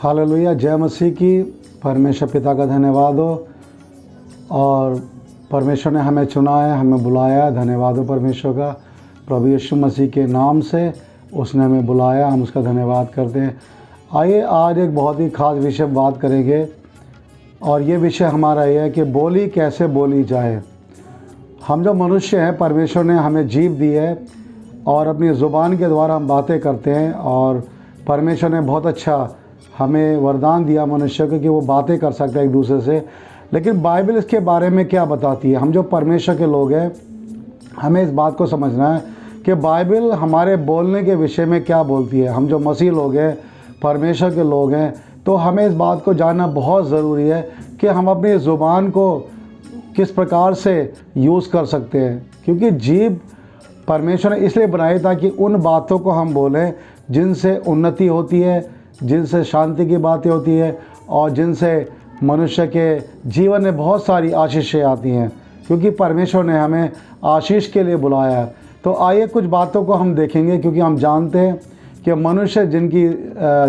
Hallelujah, जय मसीह की। परमेश्वर पिता का धन्यवाद हो। और परमेश्वर ने हमें चुना है, हमें बुलाया है। धन्यवाद हो परमेश्वर का। प्रभु यीशु मसीह के नाम से उसने हमें बुलाया, हम उसका धन्यवाद करते हैं। आइए आज एक बहुत ही खास विषय पर बात करेंगे, और ये विषय हमारा ये है कि बोली कैसे बोली जाए। हम जो मनुष्य हैं, परमेश्वर ने हमें जीव दी है और अपनी ज़ुबान के द्वारा हम बातें करते हैं। और परमेश्वर ने बहुत अच्छा हमें वरदान दिया मनुष्य को कि वो बातें कर सकता है एक दूसरे से। लेकिन बाइबल इसके बारे में क्या बताती है? हम जो परमेश्वर के लोग हैं, हमें इस बात को समझना है कि बाइबल हमारे बोलने के विषय में क्या बोलती है। हम जो मसीह लोग हैं, परमेश्वर के लोग हैं, तो हमें इस बात को जानना बहुत ज़रूरी है कि हम अपनी ज़ुबान को किस प्रकार से यूज़ कर सकते हैं। क्योंकि जीभ परमेश्वर ने इसलिए बनाई ताकि उन बातों को हम बोलें जिनसे उन्नति होती है, जिनसे शांति की बातें होती है, और जिनसे मनुष्य के जीवन में बहुत सारी आशीषें आती हैं। क्योंकि परमेश्वर ने हमें आशीष के लिए बुलाया है। तो आइए कुछ बातों को हम देखेंगे, क्योंकि हम जानते हैं कि मनुष्य जिनकी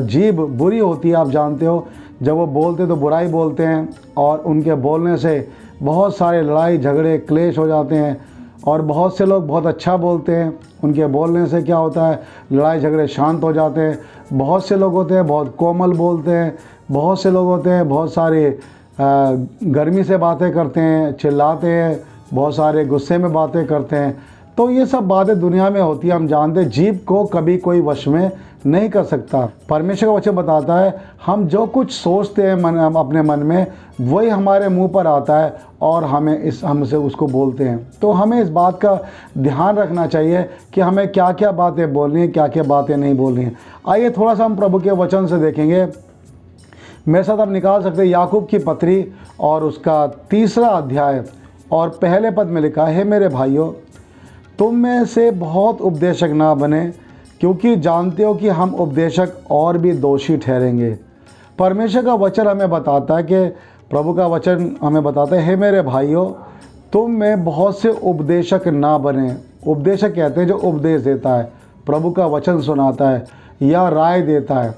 जीभ बुरी होती है, आप जानते हो, जब वो बोलते तो बुराई बोलते हैं, और उनके बोलने से बहुत सारे लड़ाई झगड़े क्लेश हो जाते हैं। और बहुत से लोग बहुत अच्छा बोलते हैं, उनके बोलने से क्या होता है, लड़ाई झगड़े शांत हो जाते हैं। बहुत से लोग होते हैं बहुत कोमल बोलते हैं, बहुत से लोग होते हैं बहुत सारे गर्मी से बातें करते हैं, चिल्लाते हैं, बहुत सारे गुस्से में बातें करते हैं। तो ये सब बातें दुनिया में होती है। हम जानते हैं जीभ को कभी कोई वश में नहीं कर सकता। परमेश्वर का वचन बताता है हम जो कुछ सोचते हैं अपने मन में, वही हमारे मुंह पर आता है और हमसे उसको बोलते हैं। तो हमें इस बात का ध्यान रखना चाहिए कि हमें क्या क्या बातें बोलनी है, क्या क्या बातें नहीं बोलनी है। आइए थोड़ा सा हम प्रभु के वचन से देखेंगे। मेरे साथ आप निकाल सकते हैं याकूब की पत्री और उसका 3 अध्याय और पहले पद में लिखा है, मेरे भाइयों, तुम में से बहुत उपदेशक ना बने, क्योंकि जानते हो कि हम उपदेशक और भी दोषी ठहरेंगे। परमेश्वर का वचन हमें बताता है कि प्रभु का वचन हमें बताता है, हे मेरे भाइयों, तुम में बहुत से उपदेशक ना बने। उपदेशक कहते हैं जो उपदेश देता है, प्रभु का वचन सुनाता है या राय देता है।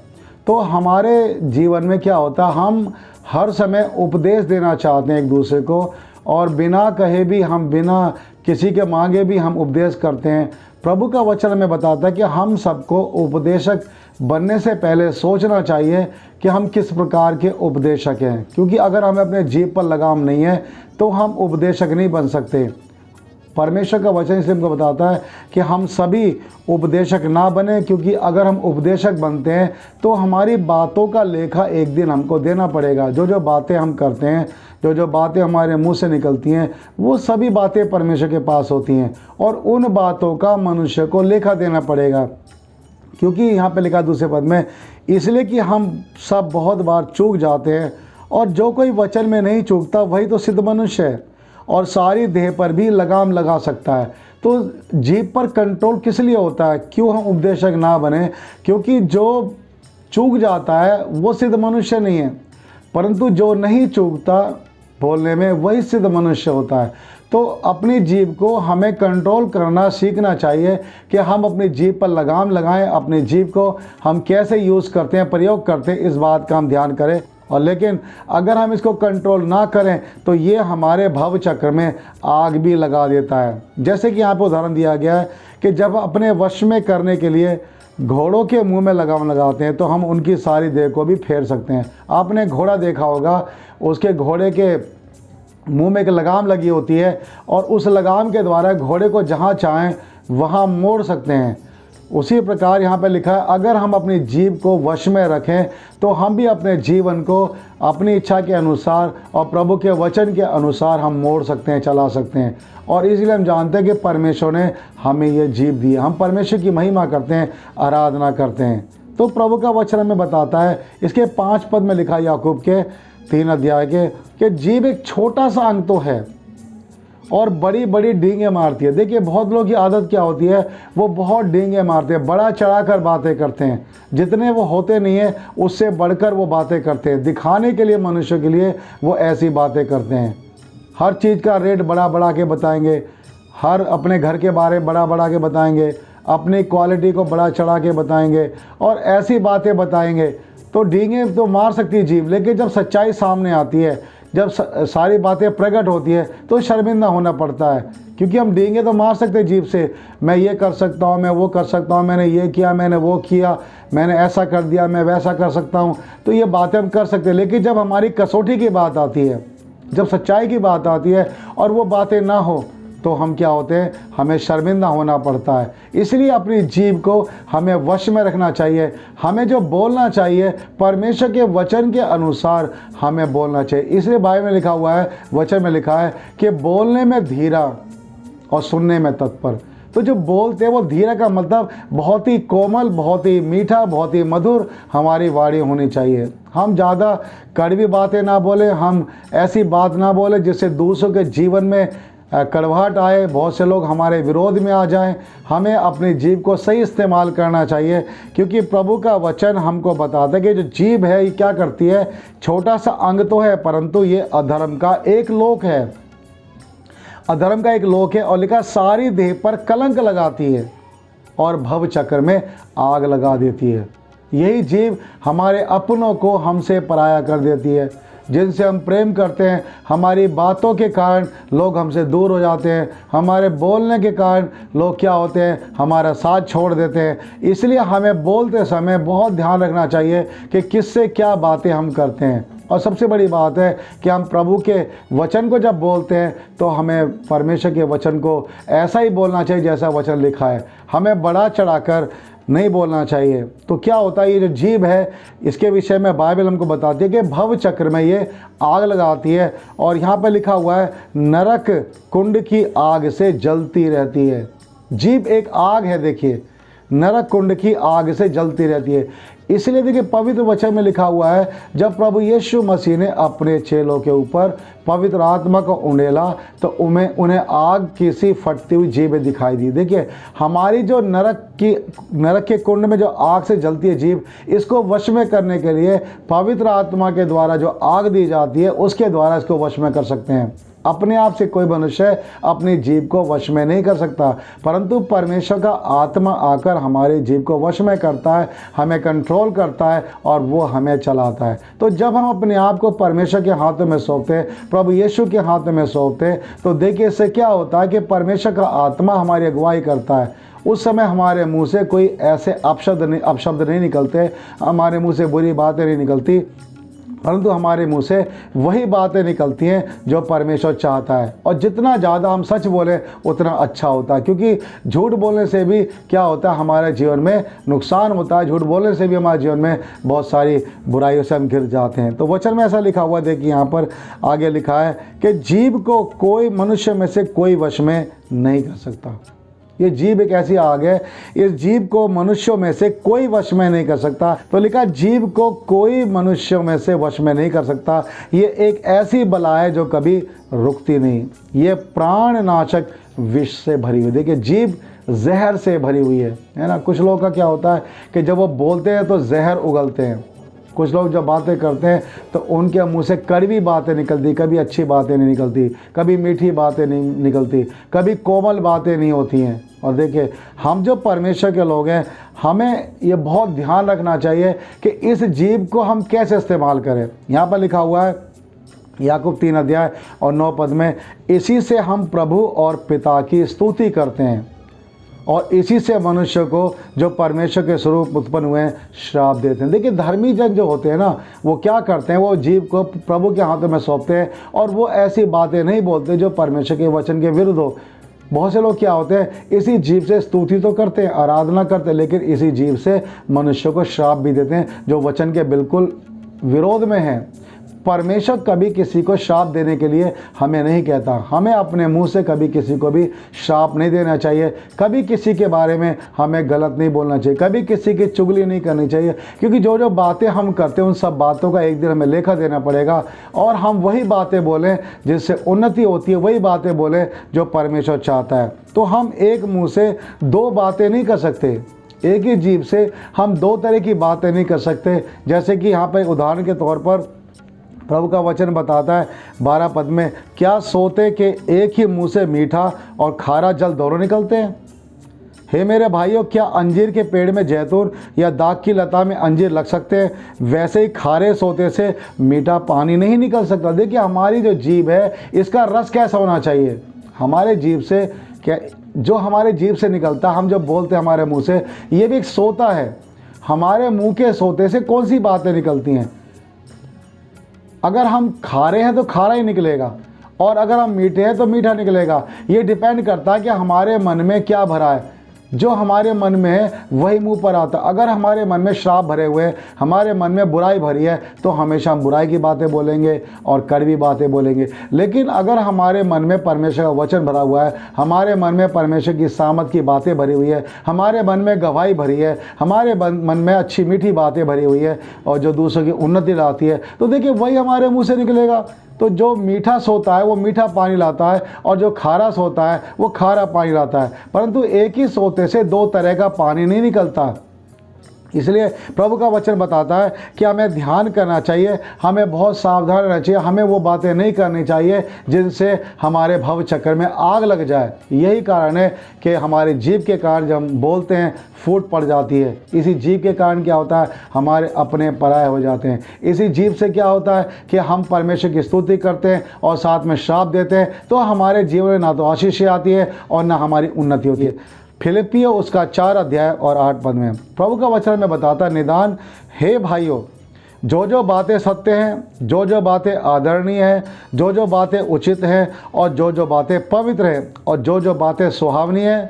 तो हमारे जीवन में क्या होता है, हम हर समय उपदेश देना चाहते हैं एक दूसरे को, और बिना कहे भी हम, बिना किसी के मांगे भी हम उपदेश करते हैं। प्रभु का वचन हमें बताता है कि हम सबको उपदेशक बनने से पहले सोचना चाहिए कि हम किस प्रकार के उपदेशक हैं। क्योंकि अगर हमें अपने जीभ पर लगाम नहीं है तो हम उपदेशक नहीं बन सकते। परमेश्वर का वचन इसलिए हमको बताता है कि हम सभी उपदेशक ना बने, क्योंकि अगर हम उपदेशक बनते हैं तो हमारी बातों का लेखा एक दिन हमको देना पड़ेगा। जो बातें हम करते हैं, जो बातें हमारे मुंह से निकलती हैं, वो सभी बातें परमेश्वर के पास होती हैं, और उन बातों का मनुष्य को लेखा देना पड़ेगा। क्योंकि यहाँ पे लिखा दूसरे पद में, इसलिए कि हम सब बहुत बार चूक जाते हैं, और जो कोई वचन में नहीं चूकता वही तो सिद्ध मनुष्य है और सारी देह पर भी लगाम लगा सकता है। तो जीभ पर कंट्रोल किस लिए होता है? क्यों हम उपदेशक ना बने? क्योंकि जो चूक जाता है वो सिद्ध मनुष्य नहीं है, परंतु जो नहीं चूकता बोलने में, वही सिद्ध मनुष्य होता है। तो अपनी जीभ को हमें कंट्रोल करना सीखना चाहिए कि हम अपनी जीभ पर लगाम लगाएं। अपनी जीभ को हम कैसे यूज़ करते हैं, प्रयोग करते हैं, इस बात का हम ध्यान करें। और लेकिन अगर हम इसको कंट्रोल ना करें तो ये हमारे भव चक्र में आग भी लगा देता है। जैसे कि यहाँ पर उदाहरण दिया गया है कि जब अपने वश में करने के लिए घोड़ों के मुंह में लगाम लगाते हैं तो हम उनकी सारी देह को भी फेर सकते हैं। आपने घोड़ा देखा होगा, उसके घोड़े के मुंह में एक लगाम लगी होती है, और उस लगाम के द्वारा घोड़े को जहाँ चाहें वहाँ मोड़ सकते हैं। उसी प्रकार यहाँ पर लिखा है, अगर हम अपनी जीभ को वश में रखें तो हम भी अपने जीवन को अपनी इच्छा के अनुसार और प्रभु के वचन के अनुसार हम मोड़ सकते हैं, चला सकते हैं। और इसलिए हम जानते हैं कि परमेश्वर ने हमें ये जीभ दी है। हम परमेश्वर की महिमा करते हैं, आराधना करते हैं। तो प्रभु का वचन हमें बताता है, इसके 5 पद में लिखा है याकूब के 3 अध्याय के, कि जीभ एक छोटा सा अंग तो है और बड़ी बड़ी डींगे मारती है। देखिए बहुत लोगों की आदत क्या होती है, वो बहुत डींगे मारते हैं, बड़ा चढ़ाकर बातें करते हैं, जितने वो होते नहीं है उससे बढ़कर वो बातें करते हैं। दिखाने के लिए, मनुष्य के लिए वो ऐसी बातें करते हैं। हर चीज़ का रेट बड़ा बड़ा के बताएंगे, हर अपने घर के बारे में बड़ा बड़ा के बताएंगे, अपनी क्वालिटी को बड़ा चढ़ा के बताएंगे और ऐसी बातें बताएंगे तो डींगे तो मार सकती है जीभ, लेकिन जब सच्चाई सामने आती है, जब सारी बातें प्रकट होती है तो शर्मिंदा होना पड़ता है। क्योंकि हम डींगे तो मार सकते हैं जीभ से, मैं ये कर सकता हूँ, मैं वो कर सकता हूँ, मैंने ये किया, मैंने वो किया, मैंने ऐसा कर दिया, मैं वैसा कर सकता हूँ, तो ये बातें हम कर सकते हैं। लेकिन जब हमारी कसौटी की बात आती है, जब सच्चाई की बात आती है और वो बातें ना हो, तो हम क्या होते हैं, हमें शर्मिंदा होना पड़ता है। इसलिए अपनी जीभ को हमें वश में रखना चाहिए। हमें जो बोलना चाहिए परमेश्वर के वचन के अनुसार हमें बोलना चाहिए। इसलिए बाइबल में लिखा हुआ है, वचन में लिखा है कि बोलने में धीरा और सुनने में तत्पर। तो जो बोलते हैं वो धीरा का मतलब बहुत ही कोमल, बहुत ही मीठा, बहुत ही मधुर हमारी वाणी होनी चाहिए। हम ज़्यादा कड़वी बातें ना बोले, हम ऐसी बात ना बोले जिससे दूसरों के जीवन में कड़वाहट आए, बहुत से लोग हमारे विरोध में आ जाएं। हमें अपनी जीभ को सही इस्तेमाल करना चाहिए, क्योंकि प्रभु का वचन हमको बताता है कि जो जीभ है ये क्या करती है, छोटा सा अंग तो है परंतु ये अधर्म का एक लोक है, अधर्म का एक लोक है। और लिखा सारी देह पर कलंक लगाती है और भव चक्र में आग लगा देती है। यही जीभ हमारे अपनों को हमसे पराया कर देती है। जिनसे हम प्रेम करते हैं, हमारी बातों के कारण लोग हमसे दूर हो जाते हैं, हमारे बोलने के कारण लोग क्या होते हैं, हमारा साथ छोड़ देते हैं। इसलिए हमें बोलते समय बहुत ध्यान रखना चाहिए कि किससे क्या बातें हम करते हैं। और सबसे बड़ी बात है कि हम प्रभु के वचन को जब बोलते हैं तो हमें परमेश्वर के वचन को ऐसा ही बोलना चाहिए जैसा वचन लिखा है। हमें बढ़ा चढ़ाकर नहीं बोलना चाहिए। तो क्या होता है, ये जो जीभ है इसके विषय में बाइबल हमको बताती है कि भव चक्र में ये आग लगाती है। और यहाँ पर लिखा हुआ है नरक कुंड की आग से जलती रहती है। जीभ एक आग है, देखिए नरक कुंड की आग से जलती रहती है। इसलिए देखिए पवित्र वचन में लिखा हुआ है, जब प्रभु यीशु मसीह ने अपने चेलों के ऊपर पवित्र आत्मा को उंडेला तो उन्हें आग की सी फटती हुई जीभ दिखाई दी। देखिए हमारी जो नरक के कुंड में जो आग से जलती है जीभ, इसको वश में करने के लिए पवित्र आत्मा के द्वारा जो आग दी जाती है उसके द्वारा इसको वश में कर सकते हैं। अपने आप से कोई मनुष्य अपनी जीभ को वश में नहीं कर सकता, परंतु परमेश्वर का आत्मा आकर हमारी जीभ को वश में करता है, हमें कंट्रोल करता है और वो हमें चलाता है। तो जब हम अपने आप को परमेश्वर के हाथों में सौंपते, प्रभु यीशु के हाथों में सौंपते, तो देखिए इससे क्या होता है कि परमेश्वर का आत्मा हमारी अगुवाई करता है। उस समय हमारे मुंह से कोई ऐसे अपशब्द नहीं निकलते, हमारे मुंह से बुरी बातें नहीं निकलती, परंतु हमारे मुंह से वही बातें निकलती हैं जो परमेश्वर चाहता है। और जितना ज़्यादा हम सच बोलें उतना अच्छा होता है, क्योंकि झूठ बोलने से भी क्या होता है, हमारे जीवन में नुकसान होता है। झूठ बोलने से भी हमारे जीवन में बहुत सारी बुराइयों से हम घिर जाते हैं। तो वचन में ऐसा लिखा हुआ, देखिए यहाँ पर आगे लिखा है कि जीभ को कोई मनुष्य में से कोई वश में नहीं कर सकता। ये जीभ एक ऐसी आग है, इस जीभ को मनुष्यों में से कोई वश में नहीं कर सकता। तो लिखा जीभ को कोई मनुष्यों में से वश में नहीं कर सकता। ये एक ऐसी बला है जो कभी रुकती नहीं, ये प्राणनाशक विष से भरी हुई। देखिए जीभ जहर से भरी हुई है ना। कुछ लोगों का क्या होता है कि जब वो बोलते हैं तो जहर उगलते हैं। कुछ लोग जब बातें करते हैं तो उनके मुंह से कड़वी बातें निकलती, कभी अच्छी बातें नहीं निकलती, कभी मीठी बातें नहीं निकलती, कभी कोमल बातें नहीं होती हैं। और देखिए हम जो परमेश्वर के लोग हैं, हमें ये बहुत ध्यान रखना चाहिए कि इस जीभ को हम कैसे इस्तेमाल करें। यहाँ पर लिखा हुआ है याकूब 3 अध्याय और 9 पद में, इसी से हम प्रभु और पिता की स्तुति करते हैं और इसी से मनुष्य को जो परमेश्वर के स्वरूप उत्पन्न हुए हैं श्राप देते हैं। देखिए धर्मी जन जो होते हैं ना, वो क्या करते हैं, वो जीभ को प्रभु के हाथों में सौंपते हैं और वो ऐसी बातें नहीं बोलते जो परमेश्वर के वचन के विरुद्ध हो। बहुत से लोग क्या होते हैं, इसी जीभ से स्तुति तो करते हैं, आराधना करते हैं, लेकिन इसी जीभ से मनुष्य को श्राप भी देते हैं जो वचन के बिल्कुल विरोध में है। परमेश्वर कभी किसी को श्राप देने के लिए हमें नहीं कहता। हमें अपने मुंह से कभी किसी को भी श्राप नहीं देना चाहिए, कभी किसी के बारे में हमें गलत नहीं बोलना चाहिए, कभी किसी की चुगली नहीं करनी चाहिए, क्योंकि जो जो बातें हम करते हैं उन सब बातों का एक दिन हमें लेखा देना पड़ेगा। और हम वही बातें बोलें जिससे उन्नति होती है, वही बातें बोलें जो परमेश्वर चाहता है। तो हम एक मुँह से दो बातें नहीं कर सकते, एक ही जीभ से हम दो तरह की बातें नहीं कर सकते। जैसे कि यहाँ पर उदाहरण के तौर पर प्रभु का वचन बताता है 12 पद में, क्या सोते के एक ही मुंह से मीठा और खारा जल दोनों निकलते हैं। हे मेरे भाइयों, क्या अंजीर के पेड़ में जैतून या दाख की लता में अंजीर लग सकते हैं? वैसे ही खारे सोते से मीठा पानी नहीं निकल सकता। देखिए, हमारी जो जीभ है इसका रस कैसा होना चाहिए? हमारे जीभ से क्या, जो हमारे जीभ से निकलता, हम जब बोलते हैं हमारे मुंह से, ये भी एक सोता है। हमारे मुंह के सोते से कौन सी बातें निकलती हैं? अगर हम खारे हैं तो खारा ही निकलेगा, और अगर हम मीठे हैं तो मीठा निकलेगा। ये डिपेंड करता है कि हमारे मन में क्या भरा है। जो हमारे मन में है वही मुंह पर आता। अगर हमारे मन में श्राप भरे हुए हैं, हमारे मन में बुराई भरी है, तो हमेशा हम बुराई की बातें बोलेंगे और कड़वी बातें बोलेंगे। लेकिन अगर हमारे मन में परमेश्वर का वचन भरा हुआ है, हमारे मन में परमेश्वर की सामत की बातें भरी हुई है, हमारे मन में गवाही भरी है, हमारे मन में अच्छी मीठी बातें भरी हुई है और जो दूसरों की उन्नति लाती है, तो देखिए वही हमारे मुँह से निकलेगा। तो जो मीठा सोता है वो मीठा पानी लाता है, और जो खारा सोता है वो खारा पानी लाता है। परंतु एक ही सोते से दो तरह का पानी नहीं निकलता। इसलिए प्रभु का वचन बताता है कि हमें ध्यान करना चाहिए, हमें बहुत सावधान रहना चाहिए, हमें वो बातें नहीं करनी चाहिए जिनसे हमारे भव चक्र में आग लग जाए। यही कारण है कि हमारे जीभ के कारण जब हम बोलते हैं फूट पड़ जाती है। इसी जीभ के कारण क्या होता है? हमारे अपने पराये हो जाते हैं। इसी जीभ से क्या होता है कि हम परमेश्वर की स्तुति करते हैं और साथ में श्राप देते हैं, तो हमारे जीवन में ना तो आशीष आती है और ना हमारी उन्नति होती है। फिलिपियों उसका 4 अध्याय और 8 पद में प्रभु का वचन में बताता, निदान हे भाइयों, जो जो बातें सत्य हैं, जो जो बातें आदरणीय हैं, जो जो बातें उचित हैं, और जो जो बातें पवित्र हैं, और जो जो बातें सुहावनी हैं,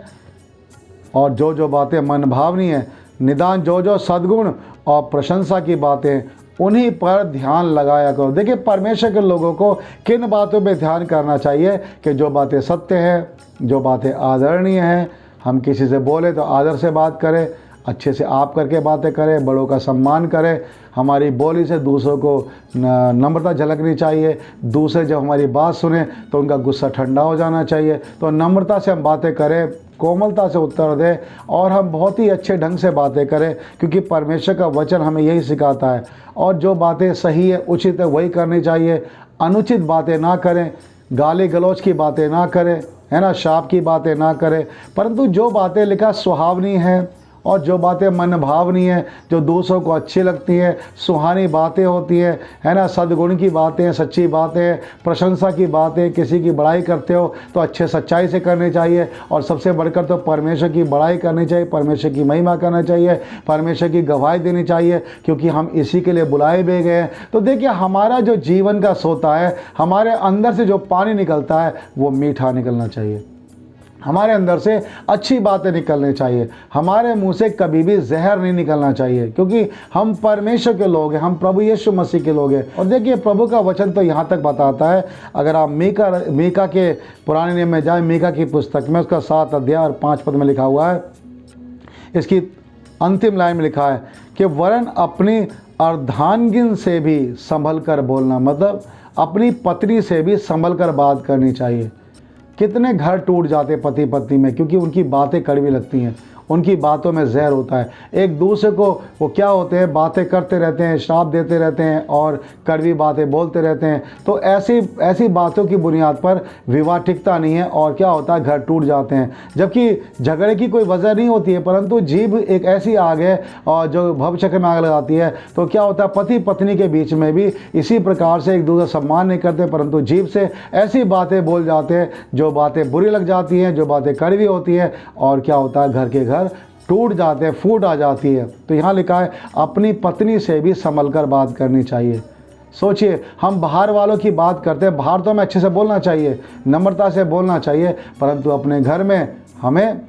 और जो जो बातें मनभावनी हैं, निदान जो जो सद्गुण और प्रशंसा की बातें, उन्हीं पर ध्यान लगाया करो। देखिए, परमेश्वर के लोगों को किन बातों पे ध्यान करना चाहिए? कि जो बातें सत्य हैं, जो बातें आदरणीय हैं, हम किसी से बोले तो आदर से बात करें, अच्छे से आप करके बातें करें, बड़ों का सम्मान करें, हमारी बोली से दूसरों को नम्रता झलकनी चाहिए। दूसरे जब हमारी बात सुने तो उनका गुस्सा ठंडा हो जाना चाहिए। तो नम्रता से हम बातें करें, कोमलता से उत्तर दें, और हम बहुत ही अच्छे ढंग से बातें करें, क्योंकि परमेश्वर का वचन हमें यही सिखाता है। और जो बातें सही है, उचित है, वही करनी चाहिए। अनुचित बातें ना करें, गाली गलौज की बातें ना करें, है ना, शाप की बातें ना करें। परंतु जो बातें लिखा सुहावनी है और जो बातें मन भावनी है, जो दूसरों को अच्छी लगती हैं, सुहानी बातें होती हैं, है ना, सद्गुण की बातें, सच्ची बातें, प्रशंसा की बातें, किसी की बड़ाई करते हो तो अच्छे सच्चाई से करनी चाहिए। और सबसे बढ़कर तो परमेश्वर की बड़ाई करनी चाहिए, परमेश्वर की महिमा करना चाहिए, परमेश्वर की गवाही देनी चाहिए, क्योंकि हम इसी के लिए बुलाए भी गए हैं। तो देखिए, हमारा जो जीवन का सोता है, हमारे अंदर से जो पानी निकलता है वो मीठा निकलना चाहिए। हमारे अंदर से अच्छी बातें निकलनी चाहिए। हमारे मुंह से कभी भी जहर नहीं निकलना चाहिए, क्योंकि हम परमेश्वर के लोग हैं, हम प्रभु यीशु मसीह के लोग हैं। और देखिए, प्रभु का वचन तो यहाँ तक बताता है, अगर आप मीका के पुराने नियम में जाएं, मीका की पुस्तक में उसका 7 अध्याय और 5 पद में लिखा हुआ है, इसकी अंतिम लाइन में लिखा है कि वरन अपनी अर्धांगिन से भी संभल कर बोलना, मतलब अपनी पत्नी से भी संभल कर बात करनी चाहिए। कितने घर टूट जाते पति पत्नी में, क्योंकि उनकी बातें कड़वी लगती हैं, उनकी बातों में जहर होता है। एक दूसरे को वो क्या होते हैं, बातें करते रहते हैं, श्राप देते रहते हैं और कड़वी बातें बोलते रहते हैं। तो ऐसी बातों की बुनियाद पर विवाह टिकता नहीं है, और क्या होता है, घर टूट जाते हैं। जबकि झगड़े की कोई वजह नहीं होती है, परंतु जीभ एक ऐसी आग है और जो भव चक्र में आग लगाती है। तो क्या होता है, पति पत्नी के बीच में भी इसी प्रकार से एक दूसरे सम्मान नहीं करते, परंतु जीभ से ऐसी बातें बोल जाते हैं जो बातें बुरी लग जाती हैं, जो बातें कड़वी होती हैं, और क्या होता है, घर के घर टूट जाते हैं, फूट आ जाती है। तो यहाँ लिखा है अपनी पत्नी से भी संभल कर बात करनी चाहिए। सोचिए, हम बाहर वालों की बात करते हैं, बाहर तो हमें अच्छे से बोलना चाहिए, नम्रता से बोलना चाहिए, परंतु अपने घर में हमें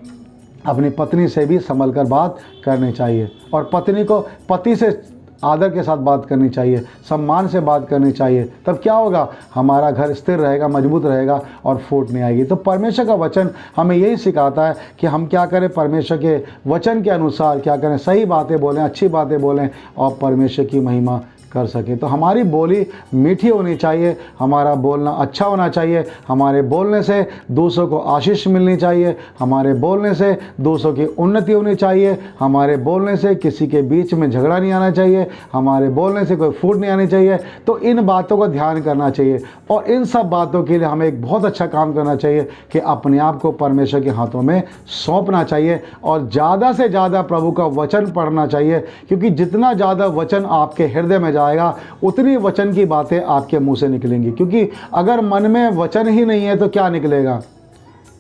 अपनी पत्नी से भी संभल कर बात करनी चाहिए। और पत्नी को पति से आदर के साथ बात करनी चाहिए, सम्मान से बात करनी चाहिए। तब क्या होगा, हमारा घर स्थिर रहेगा, मजबूत रहेगा और फूट नहीं आएगी। तो परमेश्वर का वचन हमें यही सिखाता है कि हम क्या करें, परमेश्वर के वचन के अनुसार क्या करें, सही बातें बोलें, अच्छी बातें बोलें और परमेश्वर की महिमा कर सकें। तो हमारी बोली मीठी होनी चाहिए, हमारा बोलना अच्छा होना चाहिए, हमारे बोलने से दूसरों को आशीष मिलनी चाहिए, हमारे बोलने से दूसरों की उन्नति होनी चाहिए, हमारे बोलने से किसी के बीच में झगड़ा नहीं आना चाहिए, हमारे बोलने से कोई फूट नहीं आनी चाहिए। तो इन बातों का ध्यान करना चाहिए और इन सब बातों के लिए हमें एक बहुत अच्छा काम करना चाहिए कि अपने आप को परमेश्वर के हाथों में सौंपना चाहिए और ज़्यादा से ज़्यादा प्रभु का वचन पढ़ना चाहिए, क्योंकि जितना ज़्यादा वचन आपके हृदय में जाएगा उतनी वचन की बातें आपके मुंह से निकलेंगी। क्योंकि अगर मन में वचन ही नहीं है तो क्या निकलेगा?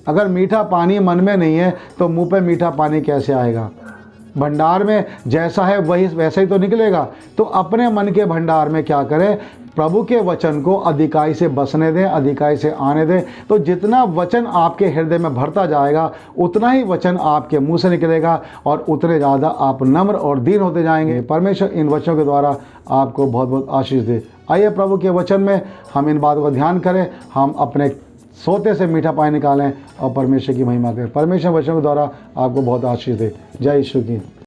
अगर मीठा पानी मन में नहीं है तो मुंह पे मीठा पानी कैसे आएगा? भंडार में जैसा है वही वैसा ही तो निकलेगा। तो अपने मन के भंडार में क्या करें? प्रभु के वचन को अधिकाई से बसने दें, अधिकाई से आने दें। तो जितना वचन आपके हृदय में भरता जाएगा उतना ही वचन आपके मुंह से निकलेगा और उतने ज़्यादा आप नम्र और दीन होते जाएंगे। परमेश्वर इन वचनों के द्वारा आपको बहुत बहुत आशीष दे। आइए प्रभु के वचन में हम इन बातों का ध्यान करें, हम अपने सोते से मीठा पानी निकालें और परमेश्वर की महिमा करें। परमेश्वर वचन के द्वारा आपको बहुत आशीष दे। जय यीशु की।